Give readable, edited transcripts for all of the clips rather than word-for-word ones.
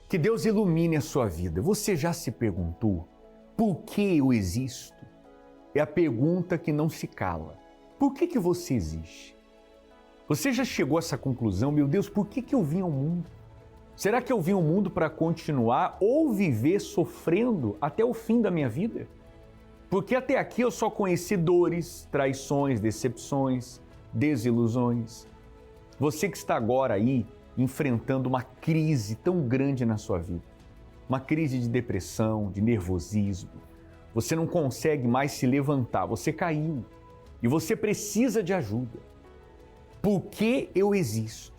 Que Deus ilumine a sua vida. Você já se perguntou por que eu existo? É a pergunta que não se cala. Por que você existe? Você já chegou a essa conclusão? Meu Deus, por que eu vim ao mundo? Será que eu vim ao mundo para continuar ou viver sofrendo até o fim da minha vida? Porque até aqui eu só conheci dores, traições, decepções, desilusões. Você que está agora aí enfrentando uma crise tão grande na sua vida, uma crise de depressão, de nervosismo, você não consegue mais se levantar, você caiu e você precisa de ajuda. Por que eu existo?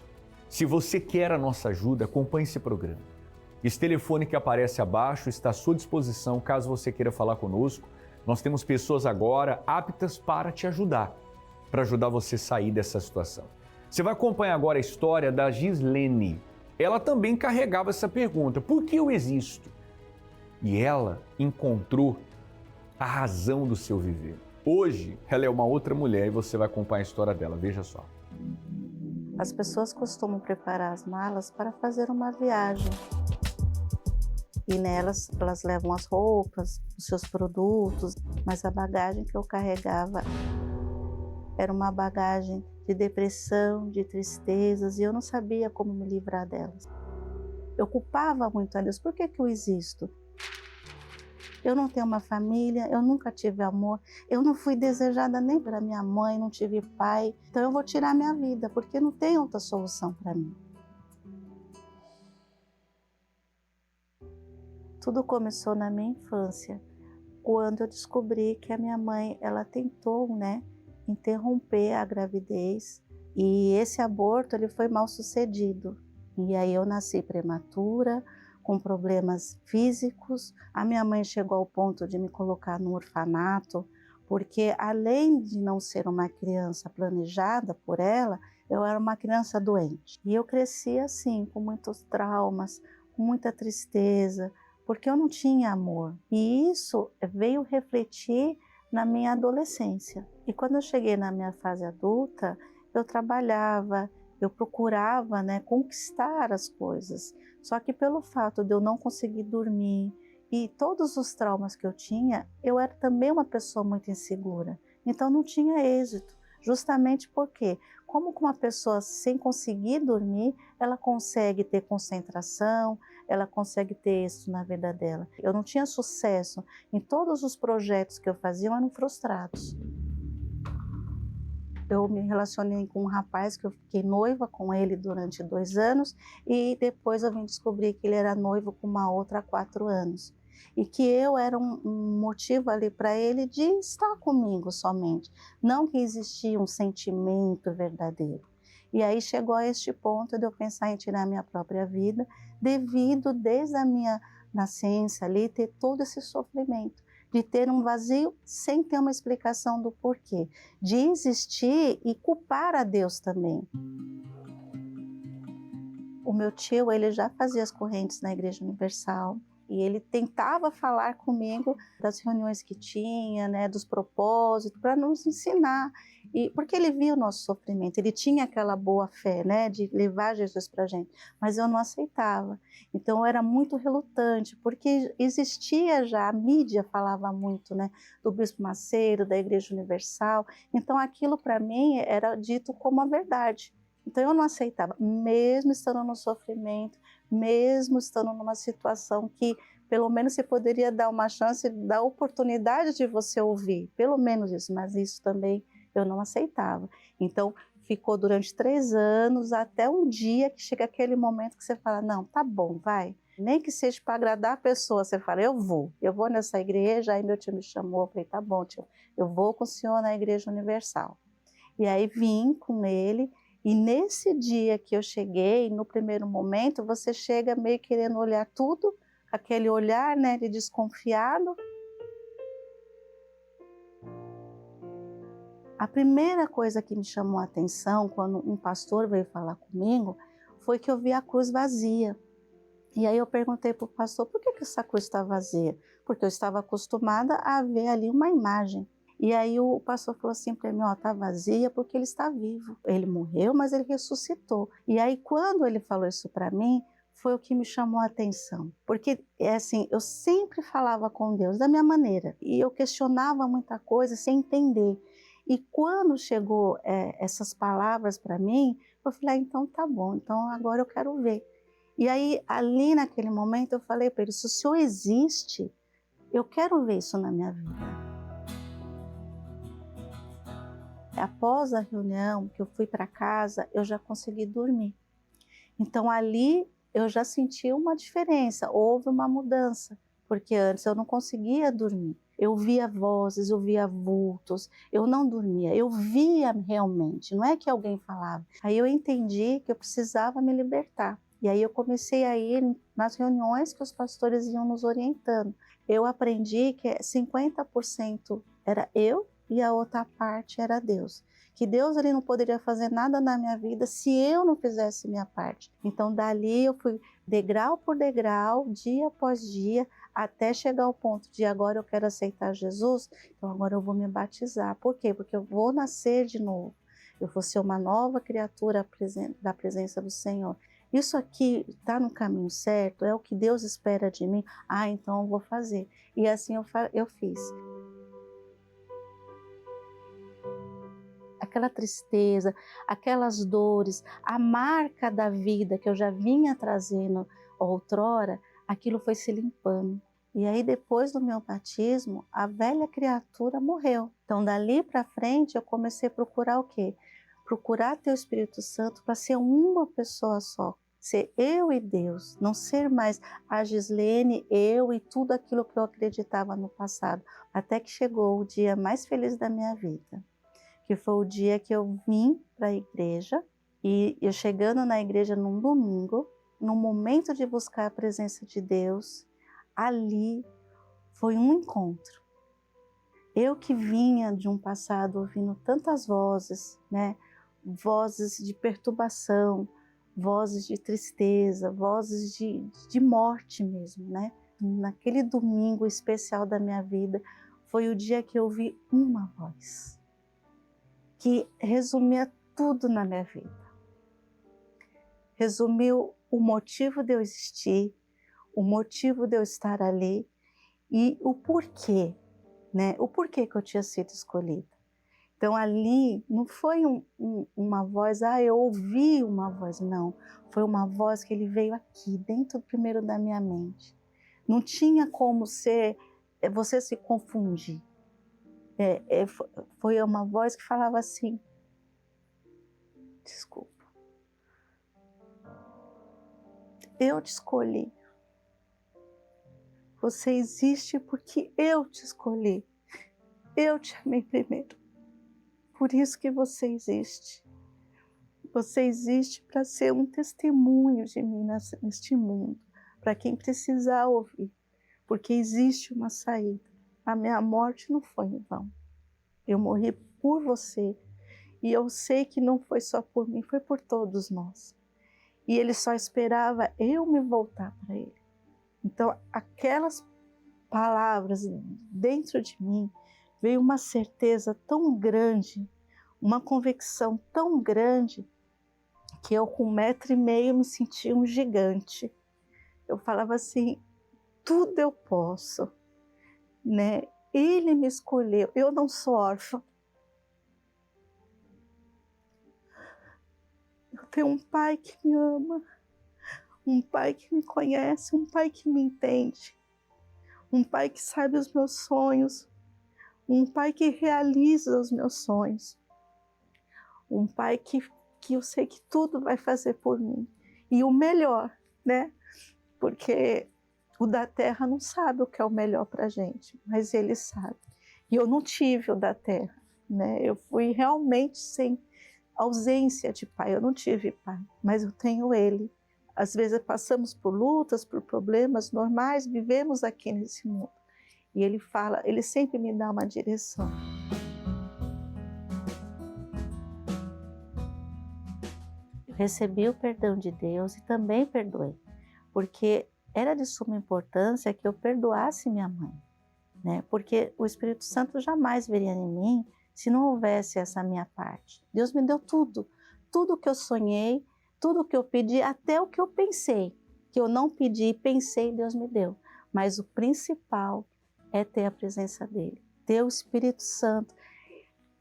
Se você quer a nossa ajuda, acompanhe esse programa. Esse telefone que aparece abaixo está à sua disposição caso você queira falar conosco. Nós temos pessoas agora aptas para te ajudar, para ajudar você a sair dessa situação. Você vai acompanhar agora a história da Gislene. Ela também carregava essa pergunta, por que eu existo? E ela encontrou a razão do seu viver. Hoje, ela é uma outra mulher e você vai acompanhar a história dela, veja só. As pessoas costumam preparar as malas para fazer uma viagem. E nelas, elas levam as roupas, os seus produtos, mas a bagagem que eu carregava era uma bagagem de depressão, de tristezas, e eu não sabia como me livrar delas. Eu culpava muito a Deus, por que eu existo? Eu não tenho uma família, eu nunca tive amor, eu não fui desejada nem pela minha mãe, não tive pai, então eu vou tirar minha vida, porque não tem outra solução para mim. Tudo começou na minha infância, quando eu descobri que a minha mãe, ela tentou, interromper a gravidez, e esse aborto ele foi mal sucedido. E aí eu nasci prematura, com problemas físicos. A minha mãe chegou ao ponto de me colocar no orfanato, porque além de não ser uma criança planejada por ela, eu era uma criança doente. E eu cresci assim, com muitos traumas, com muita tristeza, porque eu não tinha amor. E isso veio refletir na minha adolescência. E quando eu cheguei na minha fase adulta, eu trabalhava, eu procurava conquistar as coisas. Só que pelo fato de eu não conseguir dormir e todos os traumas que eu tinha, eu era também uma pessoa muito insegura. Então não tinha êxito. Justamente porque, como uma pessoa sem conseguir dormir, ela consegue ter concentração, ela consegue ter êxito na vida dela. Eu não tinha sucesso em todos os projetos que eu fazia, eram frustrados. Eu me relacionei com um rapaz que eu fiquei noiva com ele durante 2 anos e depois eu vim descobrir que ele era noivo com uma outra há 4 anos. E que eu era um motivo ali para ele de estar comigo somente, não que existia um sentimento verdadeiro. E aí chegou a este ponto de eu pensar em tirar minha própria vida, devido desde a minha nascença ali ter todo esse sofrimento, de ter um vazio sem ter uma explicação do porquê, de existir e culpar a Deus também. O meu tio, ele já fazia as correntes na Igreja Universal, e ele tentava falar comigo das reuniões que tinha, dos propósitos, para nos ensinar. E porque ele via o nosso sofrimento, ele tinha aquela boa fé, de levar Jesus para a gente, mas eu não aceitava. Então eu era muito relutante, porque existia já, a mídia falava muito, do Bispo Macedo, da Igreja Universal, então aquilo para mim era dito como a verdade. Então eu não aceitava, mesmo estando no sofrimento, mesmo estando numa situação que pelo menos você poderia dar uma chance, dar oportunidade de você ouvir, pelo menos isso, mas isso também eu não aceitava. Então ficou durante 3 anos, até um dia que chega aquele momento que você fala, não, tá bom, vai. Nem que seja para agradar a pessoa, você fala, eu vou nessa igreja. Aí meu tio me chamou, eu falei, tá bom tio, eu vou com o senhor na Igreja Universal. E aí vim com ele. E nesse dia que eu cheguei, no primeiro momento, você chega meio querendo olhar tudo, aquele olhar de desconfiado. A primeira coisa que me chamou a atenção, quando um pastor veio falar comigo, foi que eu vi a cruz vazia. E aí eu perguntei para o pastor, por que essa cruz está vazia? Porque eu estava acostumada a ver ali uma imagem. E aí o pastor falou assim para mim, está vazia porque ele está vivo. Ele morreu, mas ele ressuscitou. E aí quando ele falou isso para mim, foi o que me chamou a atenção. Porque, assim, eu sempre falava com Deus da minha maneira. E eu questionava muita coisa sem entender. E quando chegou essas palavras para mim, eu falei, então tá bom, então agora eu quero ver. E aí, ali naquele momento, eu falei para ele, se o Senhor existe, eu quero ver isso na minha vida. Após a reunião, que eu fui para casa, eu já consegui dormir. Então ali eu já senti uma diferença, houve uma mudança, porque antes eu não conseguia dormir. Eu via vozes, eu via vultos, eu não dormia, eu via realmente, não é que alguém falava. Aí eu entendi que eu precisava me libertar. E aí eu comecei a ir nas reuniões que os pastores iam nos orientando. Eu aprendi que 50% era eu e a outra parte era Deus. Que Deus ali não poderia fazer nada na minha vida se eu não fizesse minha parte. Então dali eu fui degrau por degrau, dia após dia, até chegar ao ponto de agora eu quero aceitar Jesus, então agora eu vou me batizar. Por quê? Porque eu vou nascer de novo. Eu vou ser uma nova criatura da presença do Senhor. Isso aqui está no caminho certo? É o que Deus espera de mim? Ah, então eu vou fazer. E assim eu fiz. Aquela tristeza, aquelas dores, a marca da vida que eu já vinha trazendo outrora, aquilo foi se limpando. E aí depois do meu batismo, a velha criatura morreu. Então dali para frente eu comecei a procurar o quê? Procurar ter o Espírito Santo para ser uma pessoa só. Ser eu e Deus, não ser mais a Gislene, eu e tudo aquilo que eu acreditava no passado. Até que chegou o dia mais feliz da minha vida, que foi o dia que eu vim para a igreja, e eu chegando na igreja num domingo, no momento de buscar a presença de Deus, ali foi um encontro. Eu que vinha de um passado ouvindo tantas vozes, né? Vozes de perturbação, vozes de tristeza, vozes de morte mesmo, né? Naquele domingo especial da minha vida, foi o dia que eu ouvi uma voz que resumia tudo na minha vida. Resumiu o motivo de eu existir, o motivo de eu estar ali e o porquê, né? O porquê que eu tinha sido escolhida. Então ali não foi uma voz, eu ouvi uma voz, não. Foi uma voz que ele veio aqui, dentro primeiro da minha mente. Não tinha como você se confundir. Foi uma voz que falava assim, desculpa, eu te escolhi. Você existe porque eu te escolhi. Eu te amei primeiro. Por isso que você existe. Você existe para ser um testemunho de mim neste mundo, para quem precisar ouvir, porque existe uma saída. A minha morte não foi em vão. Eu morri por você, e eu sei que não foi só por mim, foi por todos nós. E ele só esperava eu me voltar para ele. Então, aquelas palavras dentro de mim, veio uma certeza tão grande, uma convicção tão grande, que eu com 1,5 metro me sentia um gigante. Eu falava assim, tudo eu posso, né? Ele me escolheu, eu não sou órfã. Eu tenho um pai que me ama, um pai que me conhece, um pai que me entende, um pai que sabe os meus sonhos, um pai que realiza os meus sonhos, um pai que eu sei que tudo vai fazer por mim. E o melhor, né? Porque o da terra não sabe o que é o melhor para a gente, mas ele sabe. E eu não tive o da terra, né? Eu fui realmente sem ausência de pai, eu não tive pai, mas eu tenho ele. Às vezes passamos por lutas, por problemas normais, vivemos aqui nesse mundo. E ele fala, ele sempre me dá uma direção. Eu recebi o perdão de Deus e também perdoei, porque era de suma importância que eu perdoasse minha mãe, né? Porque o Espírito Santo jamais viria em mim se não houvesse essa minha parte. Deus me deu tudo, tudo que eu sonhei, tudo que eu pedi, até o que eu pensei que eu não pedi, pensei, Deus me deu. Mas o principal é ter a presença dele, ter o Espírito Santo.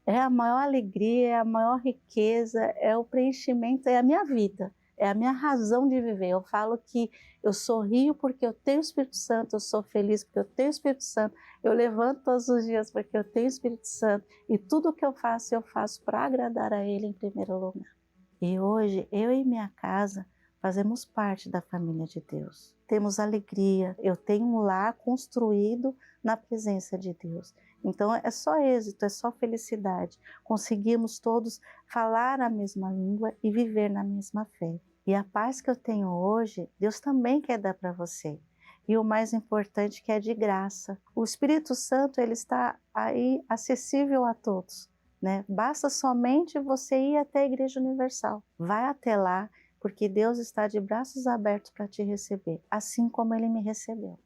É a maior alegria, é a maior riqueza, é o preenchimento, é a minha vida, é a minha razão de viver. Eu falo que eu sorrio porque eu tenho o Espírito Santo, eu sou feliz porque eu tenho o Espírito Santo, eu levanto todos os dias porque eu tenho o Espírito Santo, e tudo que eu faço para agradar a Ele em primeiro lugar. E hoje, eu e minha casa fazemos parte da família de Deus. Temos alegria, eu tenho um lar construído na presença de Deus. Então é só êxito, é só felicidade. Conseguimos todos falar a mesma língua e viver na mesma fé. E a paz que eu tenho hoje, Deus também quer dar para você. E o mais importante, que é de graça. O Espírito Santo, ele está aí acessível a todos, né? Basta somente você ir até a Igreja Universal. Vai até lá, porque Deus está de braços abertos para te receber, assim como Ele me recebeu.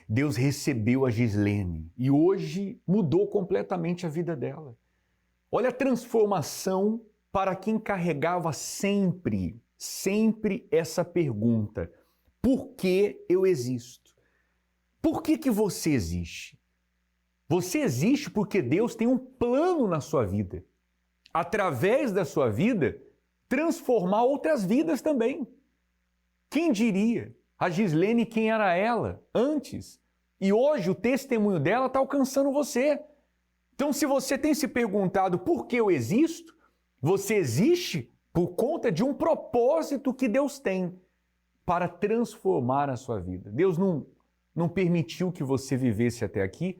Deus recebeu a Gislene e hoje mudou completamente a vida dela. Olha a transformação para quem carregava sempre essa pergunta: por que eu existo? Por que você existe? Você existe porque Deus tem um plano na sua vida. Através da sua vida, transformar outras vidas também. Quem diria? A Gislene, quem era ela antes? E hoje o testemunho dela está alcançando você. Então, se você tem se perguntado por que eu existo, você existe por conta de um propósito que Deus tem para transformar a sua vida. Deus não permitiu que você vivesse até aqui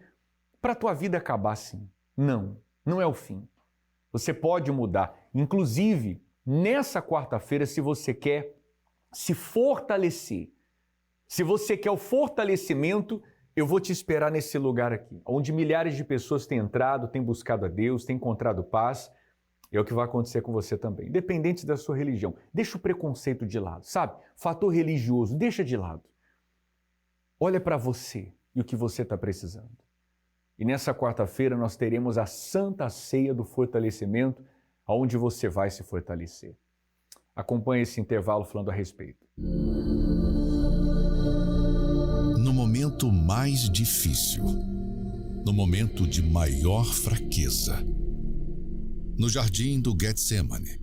para a tua vida acabar assim. Não é o fim. Você pode mudar. Inclusive, nessa quarta-feira, se você quer se fortalecer, se você quer o fortalecimento, eu vou te esperar nesse lugar aqui, onde milhares de pessoas têm entrado, têm buscado a Deus, têm encontrado paz. É o que vai acontecer com você também, independente da sua religião. Deixa o preconceito de lado, sabe? Fator religioso, deixa de lado. Olha para você e o que você está precisando. E nessa quarta-feira nós teremos a Santa Ceia do Fortalecimento, onde você vai se fortalecer. Acompanhe esse intervalo falando a respeito. No momento mais difícil, no momento de maior fraqueza, no jardim do Getsemane,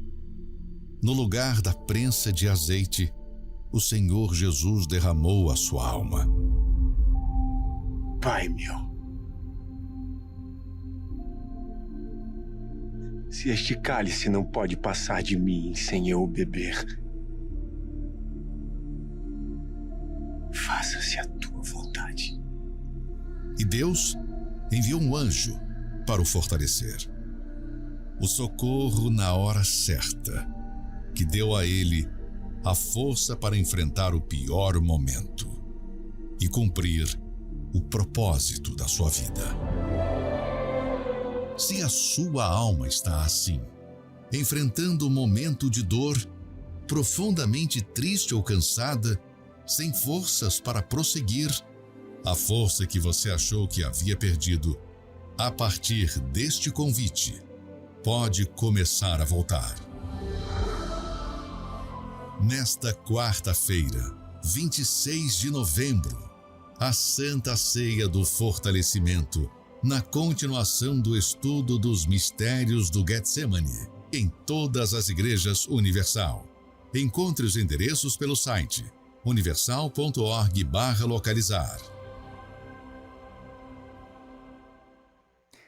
no lugar da prensa de azeite, o Senhor Jesus derramou a sua alma. Pai meu, se este cálice não pode passar de mim sem eu o beber, faça-se a tua vontade. E Deus enviou um anjo para o fortalecer. O socorro na hora certa, que deu a ele a força para enfrentar o pior momento e cumprir o propósito da sua vida. Se a sua alma está assim, enfrentando um momento de dor, profundamente triste ou cansada, sem forças para prosseguir, a força que você achou que havia perdido, a partir deste convite, pode começar a voltar. Nesta quarta-feira, 26 de novembro, a Santa Ceia do Fortalecimento, na continuação do estudo dos mistérios do Getsemane, em todas as igrejas Universal. Encontre os endereços pelo site universal.org/localizar.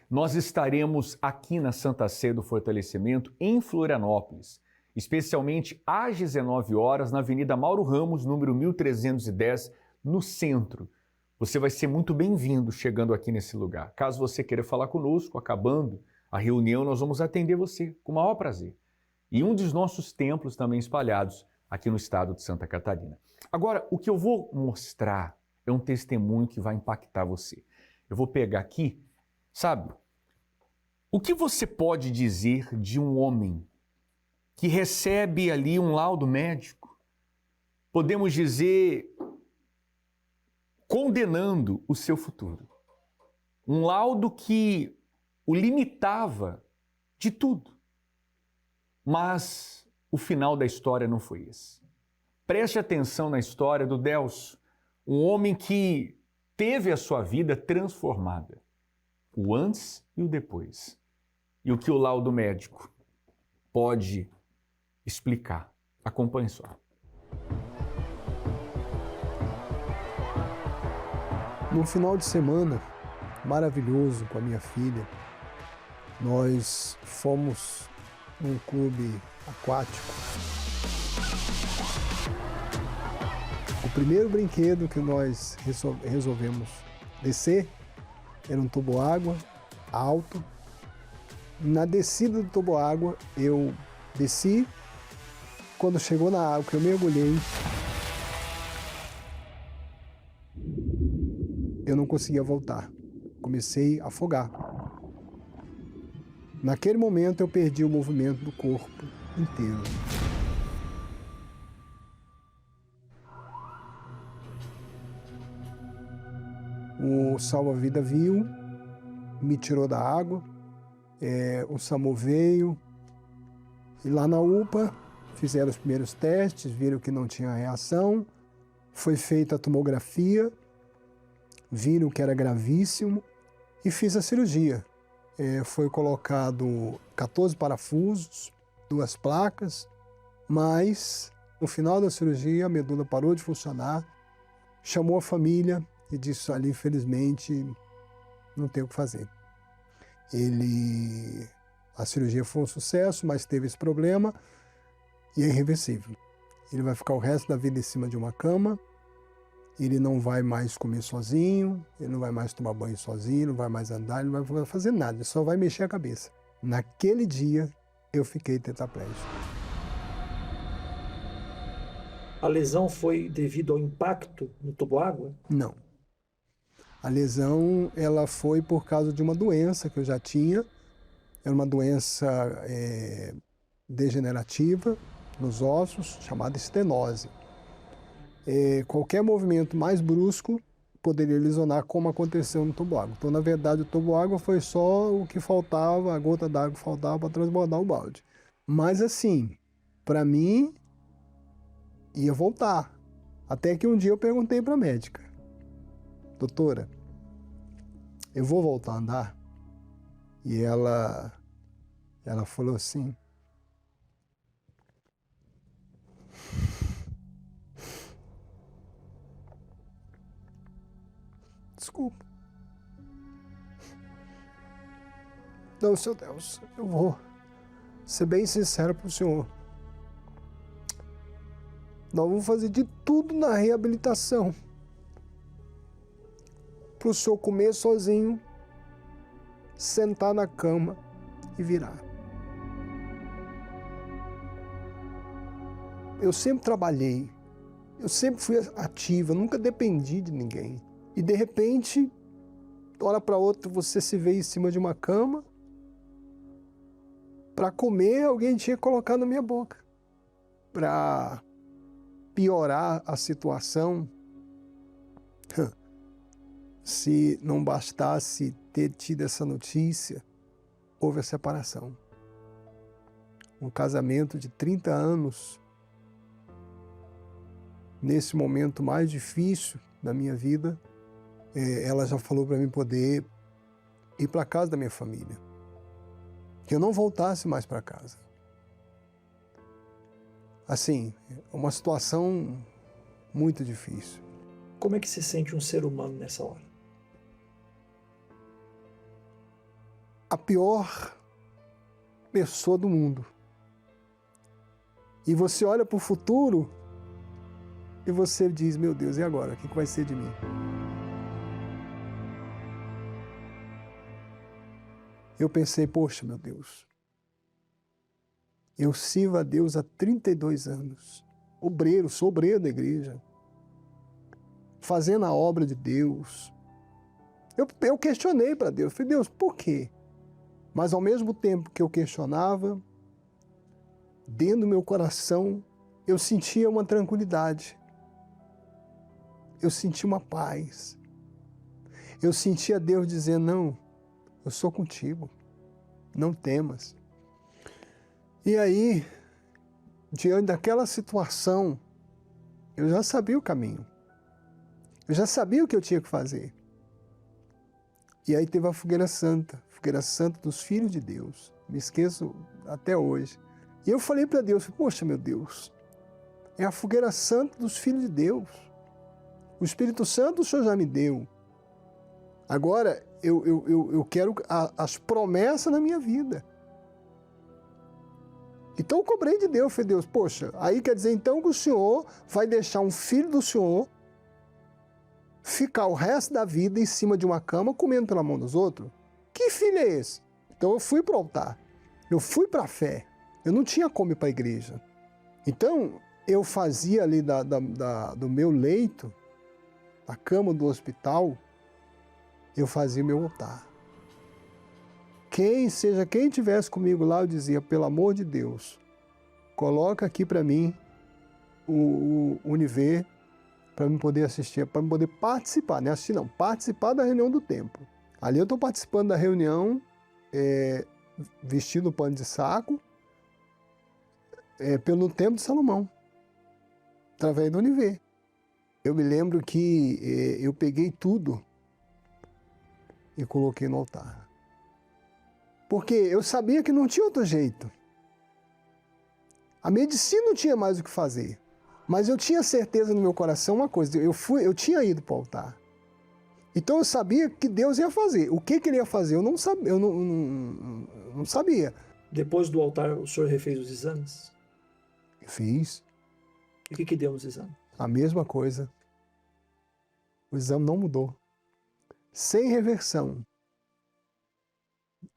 Nós estaremos aqui na Santa Ceia do Fortalecimento em Florianópolis, especialmente às 19 horas na Avenida Mauro Ramos, número 1310, no centro. Você vai ser muito bem-vindo chegando aqui nesse lugar. Caso você queira falar conosco, acabando a reunião, nós vamos atender você com o maior prazer. E um dos nossos templos também espalhados aqui no estado de Santa Catarina. Agora, o que eu vou mostrar é um testemunho que vai impactar você. Eu vou pegar aqui, sabe, o que você pode dizer de um homem que recebe ali um laudo médico? Podemos dizer, condenando o seu futuro. Um laudo que o limitava de tudo. Mas o final da história não foi esse. Preste atenção na história do Delcio, um homem que teve a sua vida transformada, o antes e o depois. E o que o laudo médico pode explicar. Acompanhe só. Num final de semana maravilhoso com a minha filha, nós fomos num clube aquático. O primeiro brinquedo que nós resolvemos descer era um toboágua alto. Na descida do toboágua, eu desci. Quando chegou na água, que eu mergulhei, eu não conseguia voltar. Comecei a afogar. Naquele momento, eu perdi o movimento do corpo inteiro. O salva-vida viu, me tirou da água, o SAMU veio, e lá na UPA fizeram os primeiros testes, viram que não tinha reação, foi feita a tomografia, viram que era gravíssimo e fiz a cirurgia. Foi colocado 14 parafusos, 2 placas, mas no final da cirurgia a medula parou de funcionar, chamou a família e disse: olha, infelizmente não tem o que fazer. A cirurgia foi um sucesso, mas teve esse problema e é irreversível. Ele vai ficar o resto da vida em cima de uma cama, ele não vai mais comer sozinho, ele não vai mais tomar banho sozinho, não vai mais andar, ele não vai fazer nada, ele só vai mexer a cabeça. Naquele dia, eu fiquei tetraplégico. A lesão foi devido ao impacto no toboágua? Não. A lesão ela foi por causa de uma doença que eu já tinha. Era uma doença degenerativa nos ossos, chamada estenose. Qualquer movimento mais brusco poderia lesionar, como aconteceu no toboágua. Então, na verdade, o toboágua foi só o que faltava, a gota d'água que faltava para transbordar o balde. Mas assim, para mim, ia voltar. Até que um dia eu perguntei para a médica: doutora, eu vou voltar a andar? E ela falou assim: desculpa. Não, seu Deus, eu vou ser bem sincero para o senhor. Nós vamos fazer de tudo na reabilitação para o senhor comer sozinho, sentar na cama e virar. Eu sempre trabalhei, eu sempre fui ativa, nunca dependi de ninguém. E de repente, de uma hora para outra, você se vê em cima de uma cama, para comer, alguém tinha que colocar na minha boca. Para piorar a situação, se não bastasse ter tido essa notícia, houve a separação. Um casamento de 30 anos, nesse momento mais difícil da minha vida, ela já falou para mim poder ir para casa da minha família, que eu não voltasse mais para casa. Assim, uma situação muito difícil. Como é que se sente um ser humano nessa hora? A pior pessoa do mundo. E você olha para o futuro e você diz: meu Deus, e agora? O que vai ser de mim? Eu pensei: poxa, meu Deus, eu sirvo a Deus há 32 anos, sou obreiro da igreja, fazendo a obra de Deus. Eu questionei para Deus, falei: Deus, por quê? Mas ao mesmo tempo que eu questionava, dentro do meu coração, eu sentia uma tranquilidade, eu sentia uma paz, eu sentia Deus dizendo: não, eu sou contigo, não temas. E aí, diante daquela situação, Eu já sabia o caminho. Eu já sabia o que eu tinha que fazer. E aí teve a fogueira santa dos filhos de Deus. Me esqueço até hoje. E eu falei para Deus, poxa, meu Deus, é a fogueira santa dos filhos de Deus. O Espírito Santo o Senhor já me deu. Agora, eu quero as promessas na minha vida. Então eu cobrei de Deus, falei, Deus, poxa, aí quer dizer então que o Senhor vai deixar um filho do Senhor ficar o resto da vida em cima de uma cama comendo pela mão dos outros? Que filho é esse? Então eu fui para o altar, eu fui para a fé, eu não tinha como ir para a igreja. Então eu fazia ali do meu leito, da cama do hospital, eu fazia meu altar. Quem estivesse comigo lá, eu dizia, pelo amor de Deus, coloca aqui para mim o Univer, para eu poder assistir, para eu poder participar, não é assistir não, participar da reunião do templo. Ali eu estou participando da reunião, vestido pano de saco, pelo templo de Salomão, através do Univer. Eu me lembro que eu peguei tudo e coloquei no altar. Porque eu sabia que não tinha outro jeito. A medicina não tinha mais o que fazer. Mas eu tinha certeza no meu coração uma coisa, eu tinha ido para o altar. Então eu sabia que Deus ia fazer. O que ele ia fazer, eu não sabia. Depois do altar, o senhor refez os exames? Fiz. E o que deu nos exames? A mesma coisa. O exame não mudou. Sem reversão.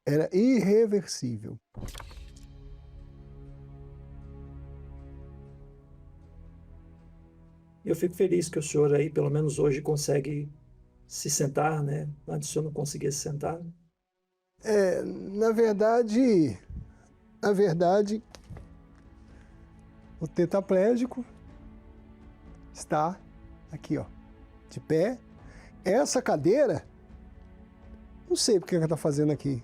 Era irreversível. Eu fico feliz que o senhor aí, pelo menos hoje, consegue se sentar, né? Antes o senhor não conseguia se sentar. Na verdade, o tetraplégico está aqui, ó, de pé. Essa cadeira, não sei porque ela está fazendo aqui.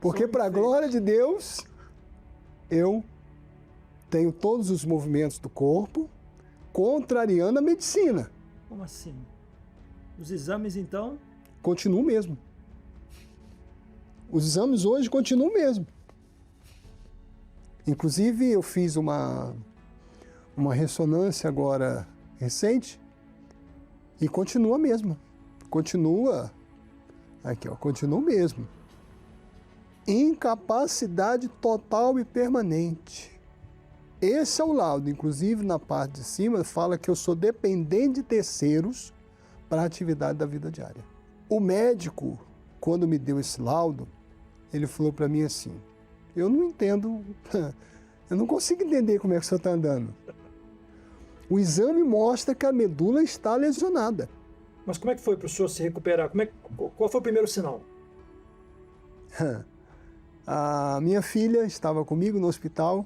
Porque, para a glória de Deus, eu tenho todos os movimentos do corpo, contrariando a medicina. Como assim? Os exames, então? Continuam mesmo. Os exames hoje continuam mesmo. Inclusive, eu fiz uma ressonância agora recente e continua mesmo. Continua. Aqui, ó, continua mesmo. Incapacidade total e permanente. Esse é o laudo. Inclusive, na parte de cima, fala que eu sou dependente de terceiros para a atividade da vida diária. O médico, quando me deu esse laudo, ele falou para mim assim, eu não entendo, eu não consigo entender como é que o senhor está andando. O exame mostra que a medula está lesionada. Mas como é que foi para o senhor se recuperar? Qual foi o primeiro sinal? A minha filha estava comigo no hospital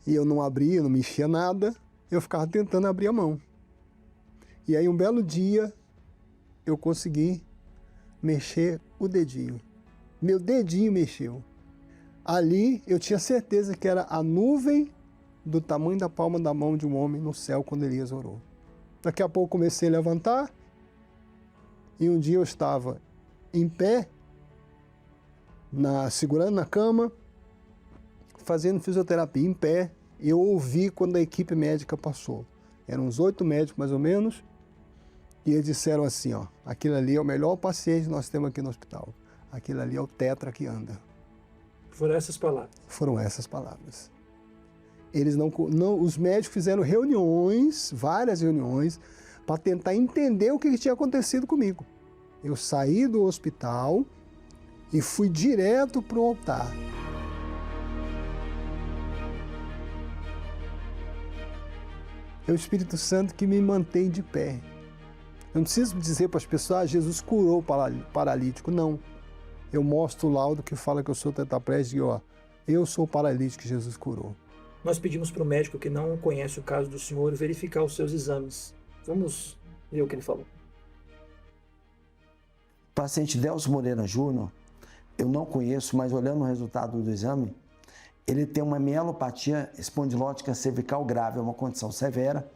e eu não abria, não mexia nada, eu ficava tentando abrir a mão. E aí um belo dia eu consegui mexer o dedinho. Meu dedinho mexeu. Ali eu tinha certeza que era a nuvem do tamanho da palma da mão de um homem no céu quando Elias orou. Daqui a pouco comecei a levantar e um dia eu estava em pé, segurando na cama, fazendo fisioterapia em pé, e eu ouvi quando a equipe médica passou. Eram uns 8 médicos mais ou menos, e eles disseram assim, ó, aquilo ali é o melhor paciente que nós temos aqui no hospital. Aquilo ali é o tetra que anda. Foram essas palavras? Foram essas palavras. Eles os médicos fizeram reuniões, várias reuniões, para tentar entender o que tinha acontecido comigo. Eu saí do hospital e fui direto para o altar. É o Espírito Santo que me mantém de pé. Eu não preciso dizer para as pessoas, Jesus curou o paralítico, não. Eu mostro o laudo que fala que eu sou tetraplégico e, ó, eu sou o paralítico que Jesus curou. Nós pedimos para o médico que não conhece o caso do senhor verificar os seus exames. Vamos ver o que ele falou. Paciente Delcio Moreira Júnior, eu não conheço, mas olhando o resultado do exame, ele tem uma mielopatia espondilótica cervical grave, é uma condição severa,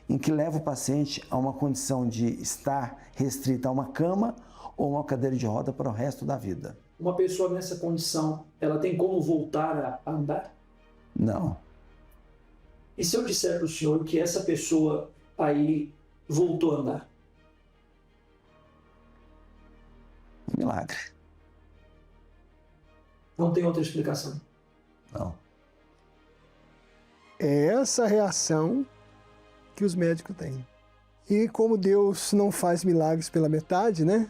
em que leva o paciente a uma condição de estar restrita a uma cama ou uma cadeira de roda para o resto da vida. Uma pessoa nessa condição, ela tem como voltar a andar? Não. E se eu disser para o senhor que essa pessoa aí voltou a andar? Milagre. Não tem outra explicação. Não. É essa reação que os médicos têm. E como Deus não faz milagres pela metade, né?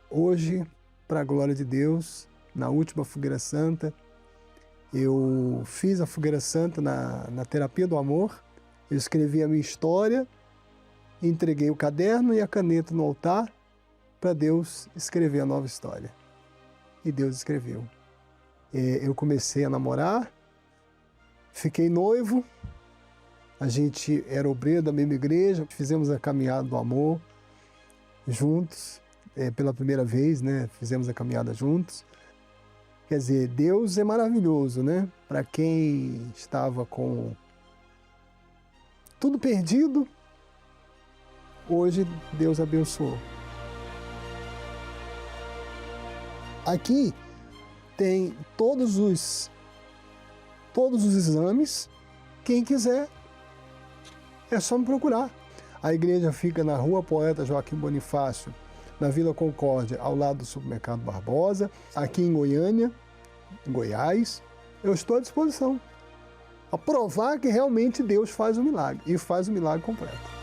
Hoje, para a glória de Deus, na última fogueira santa, eu fiz a fogueira santa na terapia do amor. Eu escrevi a minha história, entreguei o caderno e a caneta no altar para Deus escrever a nova história. E Deus escreveu. Eu comecei a namorar, fiquei noivo, a gente era obreiro da mesma igreja, fizemos a caminhada do amor juntos, pela primeira vez, né? Fizemos a caminhada juntos. Quer dizer, Deus é maravilhoso, né? Para quem estava com tudo perdido, hoje Deus abençoou. Aqui tem todos os exames. Quem quiser, é só me procurar. A igreja fica na Rua Poeta Joaquim Bonifácio, na Vila Concórdia, ao lado do Supermercado Barbosa, aqui em Goiânia, em Goiás. Eu estou à disposição a provar que realmente Deus faz o milagre, e faz o milagre completo.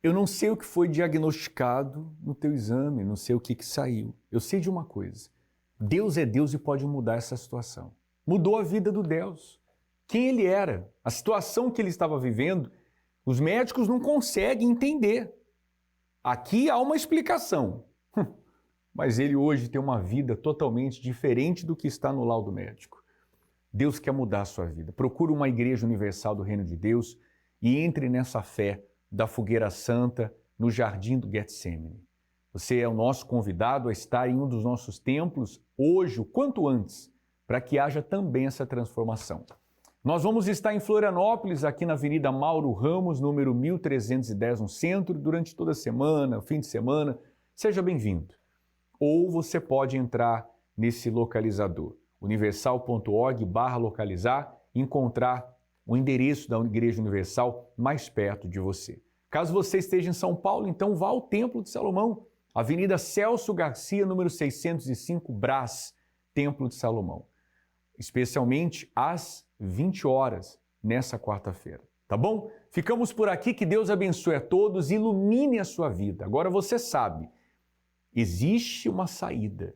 Eu não sei o que foi diagnosticado no teu exame, não sei o que saiu. Eu sei de uma coisa: Deus é Deus e pode mudar essa situação. Mudou a vida do Deus. Quem ele era, a situação que ele estava vivendo, os médicos não conseguem entender. Aqui há uma explicação, mas ele hoje tem uma vida totalmente diferente do que está no laudo médico. Deus quer mudar a sua vida. Procure uma igreja universal do Reino de Deus e entre nessa fé da fogueira santa no jardim do Getsemane. Você é o nosso convidado a estar em um dos nossos templos hoje, o quanto antes, para que haja também essa transformação. Nós vamos estar em Florianópolis, aqui na Avenida Mauro Ramos, número 1310, no centro, durante toda a semana, fim de semana. Seja bem-vindo. Ou você pode entrar nesse localizador, universal.org/localizar, e encontrar o endereço da Igreja Universal mais perto de você. Caso você esteja em São Paulo, então vá ao Templo de Salomão, Avenida Celso Garcia, número 605, Brás, Templo de Salomão. Especialmente às 20 horas nessa quarta-feira, tá bom? Ficamos por aqui, que Deus abençoe a todos e ilumine a sua vida. Agora você sabe, existe uma saída.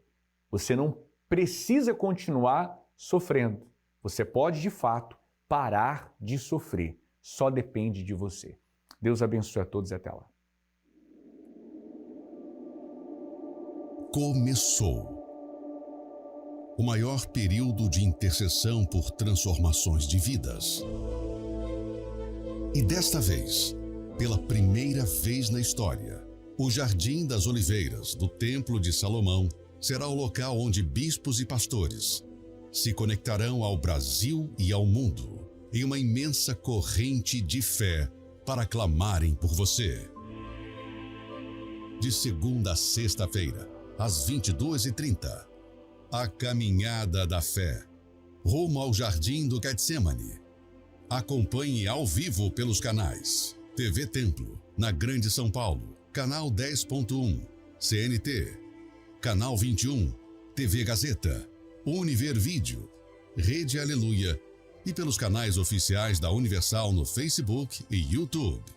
Você não precisa continuar sofrendo. Você pode, de fato, parar de sofrer. Só depende de você. Deus abençoe a todos e até lá. Começou o maior período de intercessão por transformações de vidas. E desta vez, pela primeira vez na história, o Jardim das Oliveiras do Templo de Salomão será o local onde bispos e pastores se conectarão ao Brasil e ao mundo em uma imensa corrente de fé para clamarem por você. De segunda a sexta-feira, às 22h30, a Caminhada da Fé, rumo ao Jardim do Getsemane. Acompanhe ao vivo pelos canais TV Templo, na Grande São Paulo, canal 10.1, CNT, canal 21, TV Gazeta, Univer Vídeo, Rede Aleluia e pelos canais oficiais da Universal no Facebook e YouTube.